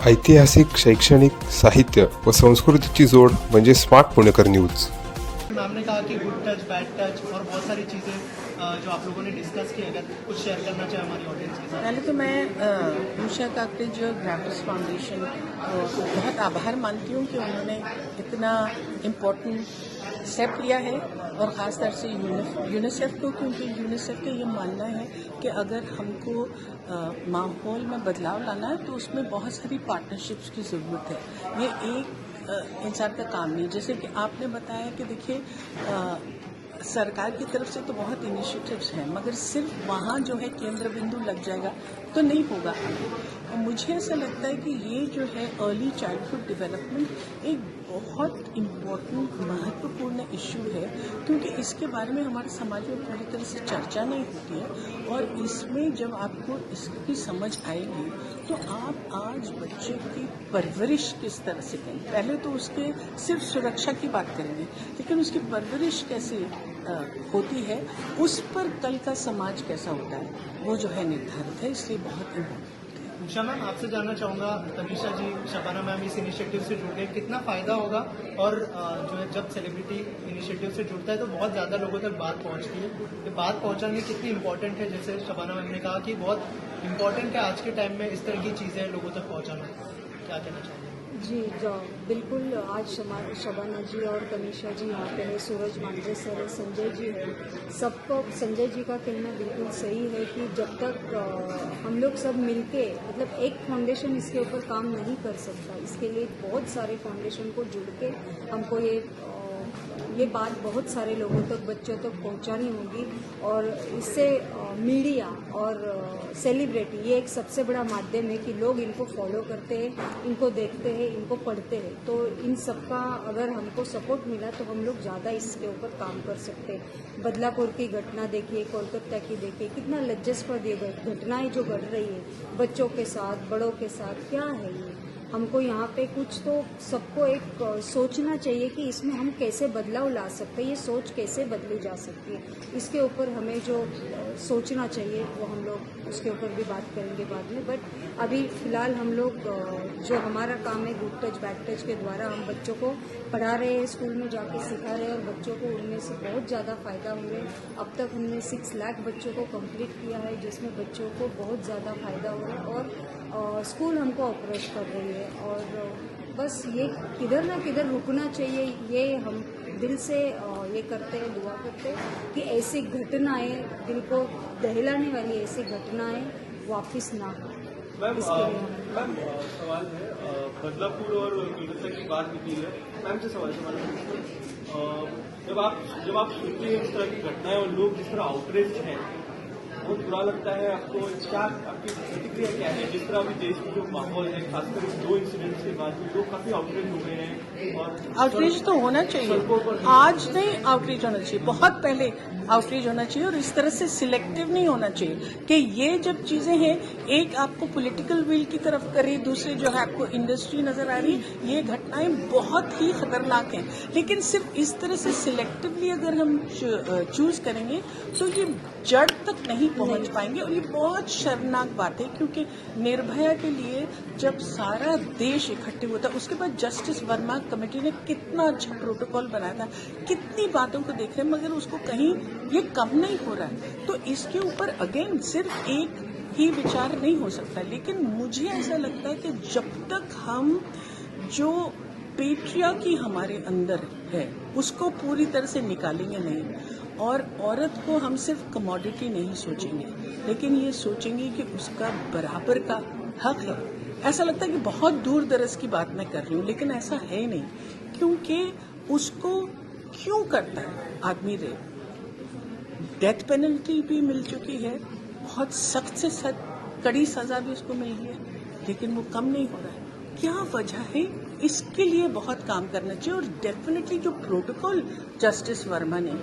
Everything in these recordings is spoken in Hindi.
ऐतिहासिक, शैक्षणिक, साहित्य व संस्कृतीची जोड म्हणजे स्मार्ट पुणेकर न्यूज। मैम ने कहा कि गुड टच, बैड टच और बहुत सारी चीज़ें जो आप लोगों ने डिस्कस की, अगर कुछ शेयर करना चाहे हमारी ऑडियंस के साथ। पहले तो मैं उषा काकड़े जो ग्राफिक्स फाउंडेशन को बहुत आभार मानती हूँ कि उन्होंने इतना इम्पोर्टेंट स्टेप लिया है, और ख़ास तौर से यूनिसेफ को, क्योंकि यूनिसेफ का ये मानना है कि अगर हमको माहौल में बदलाव लाना है तो उसमें बहुत सारी पार्टनरशिप्स की ज़रूरत है। ये एक इंसान का काम नहीं। जैसे कि आपने बताया कि देखिए सरकार की तरफ से तो बहुत इनिशिएटिव्स हैं, मगर सिर्फ वहाँ जो है केंद्र बिंदु लग जाएगा तो नहीं होगा। और मुझे ऐसा लगता है कि ये जो है अर्ली चाइल्डहुड डेवलपमेंट एक बहुत इम्पोर्टेंट, महत्वपूर्ण इश्यू है, क्योंकि इसके बारे में हमारे समाज में पूरी तरह से चर्चा नहीं होती है। और इसमें जब आपको इसकी समझ आएगी तो आप आज बच्चे की परवरिश किस तरह से करें। पहले तो उसके सिर्फ सुरक्षा की बात करेंगे, लेकिन उसकी परवरिश कैसे होती है, उस पर कल का समाज कैसा होता है वो जो है निर्धारित है, इसलिए बहुत इम्पोर्टेंट। उषा मैम, आपसे जानना चाहूँगा, तनीषा जी, शबाना मैम इस इनिशिएटिव से जुड़ गए, कितना फ़ायदा होगा? और जो है जब सेलिब्रिटी इनिशिएटिव से जुड़ता है तो बहुत ज़्यादा लोगों तक बात पहुँचती है। ये बात पहुँचाने कितनी इंपॉर्टेंट है? जैसे शबाना मैम ने कहा कि बहुत इम्पॉर्टेंट है आज के टाइम में इस तरह की चीज़ें लोगों तक पहुँचाना। क्या कहना चाहिए? जी बिल्कुल। आज शबाना जी और तनीषा जी यहाँ पे है, सूरज मांझे सर है, संजय जी है। सबको संजय जी का कहना बिल्कुल सही है कि जब तक हम लोग सब मिलके, मतलब एक फाउंडेशन इसके ऊपर काम नहीं कर सकता। इसके लिए बहुत सारे फाउंडेशन को जुड़ के हमको ये बात बहुत सारे लोगों तक, बच्चों तक पहुंचानी होगी। और इससे मीडिया और सेलिब्रिटी ये एक सबसे बड़ा माध्यम है कि लोग इनको फॉलो करते हैं, इनको देखते हैं, इनको पढ़ते हैं। तो इन सबका अगर हमको सपोर्ट मिला तो हम लोग ज़्यादा इसके ऊपर काम कर सकते हैं। बदलापुर की घटना देखिए, कोलकाता की देखिए, कितना लज्जास्पद ये घटनाएं जो घट रही है बच्चों के साथ, बड़ों के साथ, क्या है ये? हमको यहाँ पे कुछ तो सबको एक सोचना चाहिए कि इसमें हम कैसे बदलाव ला सकते हैं, ये सोच कैसे बदली जा सकती है। इसके ऊपर हमें जो सोचना चाहिए वो हम लोग उसके ऊपर भी बात करेंगे बाद में। बट अभी फ़िलहाल हम लोग जो हमारा काम है गुड टच बैड टच के द्वारा हम बच्चों को पढ़ा रहे हैं, स्कूल में जाके सिखा रहे हैं, और बच्चों को उनमें से बहुत ज़्यादा फ़ायदा हुए। अब तक हमने 6 लाख बच्चों को कंप्लीट किया है, जिसमें बच्चों को बहुत ज़्यादा फ़ायदा हुआ है। और स्कूल हमको अप्रोच कर रही है, और बस ये किधर ना किधर रुकना चाहिए। ये हम दिल से ये करते हैं, दुआ करते हैं कि ऐसी घटनाएं, दिल को दहलाने वाली ऐसी घटनाएं वापस ना हो। मैम सवाल है, बदलापुर और कोलकाता की बात निकली है। मैम से सवाल जब आप सुनते हैं इस तरह की घटनाएं और लोग जिस तरह आउटरेज हैं, बहुत बुरा लगता है आपको, क्या आपकी प्रतिक्रिया क्या है? जिस तरह अभी देश में जो माहौल है, खासकर इस 2 इंसिडेंट्स के बाद लोग काफी आउटरीच हो गए हैं। और आउटरीच तो होना चाहिए, आज नहीं आउटरीच होना चाहिए, बहुत पहले आउटरीच होना चाहिए। और इस तरह से सिलेक्टिव नहीं होना चाहिए कि ये जब चीजें हैं, एक आपको पॉलिटिकल विल की तरफ करी, दूसरी जो है आपको इंडस्ट्री नजर आ रही, ये घटनाएं बहुत ही खतरनाक हैं। लेकिन सिर्फ इस तरह से सिलेक्टिवली अगर हम चूज करेंगे तो ये जड़ तक नहीं पहुंच पाएंगे। और ये बहुत शर्मनाक बात है, क्योंकि निर्भया के लिए जब सारा देश इकट्ठे हुआ था, उसके बाद जस्टिस वर्मा कमेटी ने कितना अच्छा प्रोटोकॉल बनाया था, कितनी बातों को देख रहे हैं, मगर उसको कहीं ये कम नहीं हो रहा है। तो इसके ऊपर अगेन सिर्फ एक ही विचार नहीं हो सकता। लेकिन मुझे ऐसा लगता है कि जब तक हम जो पेट्रियार्की हमारे अंदर है उसको पूरी तरह से निकालेंगे नहीं, और औरत को हम सिर्फ कमोडिटी नहीं सोचेंगे, लेकिन ये सोचेंगे कि उसका बराबर का हक है। ऐसा लगता है कि बहुत दूर दराज की बात मैं कर रही हूँ, लेकिन ऐसा है ही नहीं, क्योंकि उसको क्यों करता है आदमी रेप? डेथ पेनल्टी भी मिल चुकी है, बहुत सख्त से सख्त कड़ी सजा भी उसको मिल गई है, लेकिन वो कम नहीं हो रहा है। क्या वजह है? इसके लिए बहुत काम करना चाहिए। और डेफिनेटली जो प्रोटोकॉल जस्टिस वर्मा ने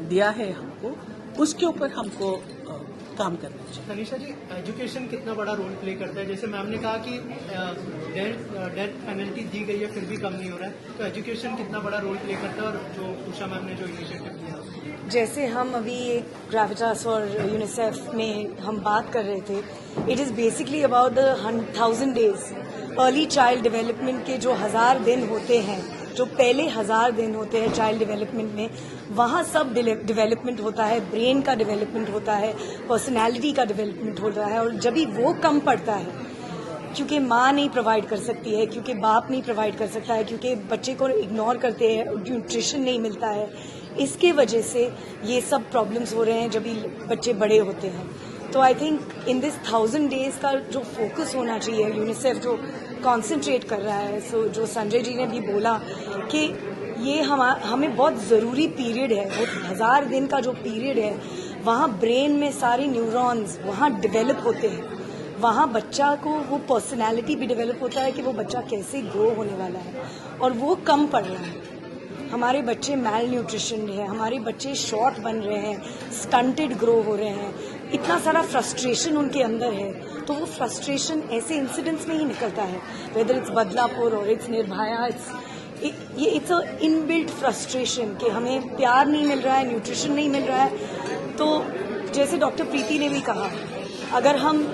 दिया है हमको, उसके ऊपर हमको काम करना चाहिए। तनीषा जी, एजुकेशन कितना बड़ा रोल प्ले करता है? जैसे मैम ने कहा कि डेथ पेनल्टी दी गई है फिर भी कम नहीं हो रहा है, तो एजुकेशन कितना बड़ा रोल प्ले करता है? और जो उषा मैम ने जो इनिशिएटिव लिया, जैसे हम अभी एक ग्रेविटास और यूनिसेफ में हम बात कर रहे थे, it is basically about the 1000 days early child development के जो 1000 दिन होते हैं, जो पहले 1000 दिन होते हैं चाइल्ड डेवलपमेंट में, वहाँ सब डेवलपमेंट होता है, ब्रेन का डेवलपमेंट होता है, पर्सनैलिटी का डेवलपमेंट होता है। और जब भी वो कम पड़ता है, क्योंकि माँ नहीं प्रोवाइड कर सकती है, क्योंकि बाप नहीं प्रोवाइड कर सकता है, क्योंकि बच्चे को इग्नोर करते हैं, न्यूट्रिशन नहीं मिलता है, इसके वजह से ये सब प्रॉब्लम्स हो रहे हैं जब भी बच्चे बड़े होते हैं। तो I think in this 1000 days का जो फोकस होना चाहिए, यूनिसेफ जो कॉन्सेंट्रेट कर रहा है, सो जो संजय जी ने भी बोला कि ये हमें बहुत ज़रूरी पीरियड है, वो 1000 दिन का जो पीरियड है, वहाँ ब्रेन में सारे न्यूरॉन्स वहाँ डेवलप होते हैं, वहाँ बच्चा को वो पर्सनैलिटी भी डेवलप होता है कि वो बच्चा कैसे ग्रो होने वाला है, और वो कम पड़ रहा है। हमारे बच्चे मैल न्यूट्रिशन है, हमारे बच्चे शॉर्ट बन रहे हैं, स्टंटेड ग्रो हो रहे हैं, इतना सारा फ्रस्ट्रेशन उनके अंदर है। तो वो फ्रस्ट्रेशन ऐसे इंसिडेंट्स में ही निकलता है, वेदर इट्स बदलापुर और it's Nirbhaya, it's a inbuilt frustration कि हमें प्यार नहीं मिल रहा है, न्यूट्रिशन नहीं मिल रहा है। तो जैसे डॉक्टर प्रीति ने भी कहा, अगर हम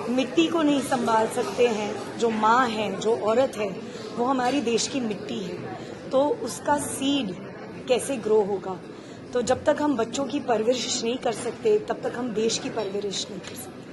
मिट्टी को नहीं संभाल सकते हैं, जो माँ है, जो औरत है, वो हमारी देश की मिट्टी है, तो उसका सीड कैसे ग्रो होगा। तो जब तक हम बच्चों की परवरिश नहीं कर सकते, तब तक हम देश की परवरिश नहीं कर सकते।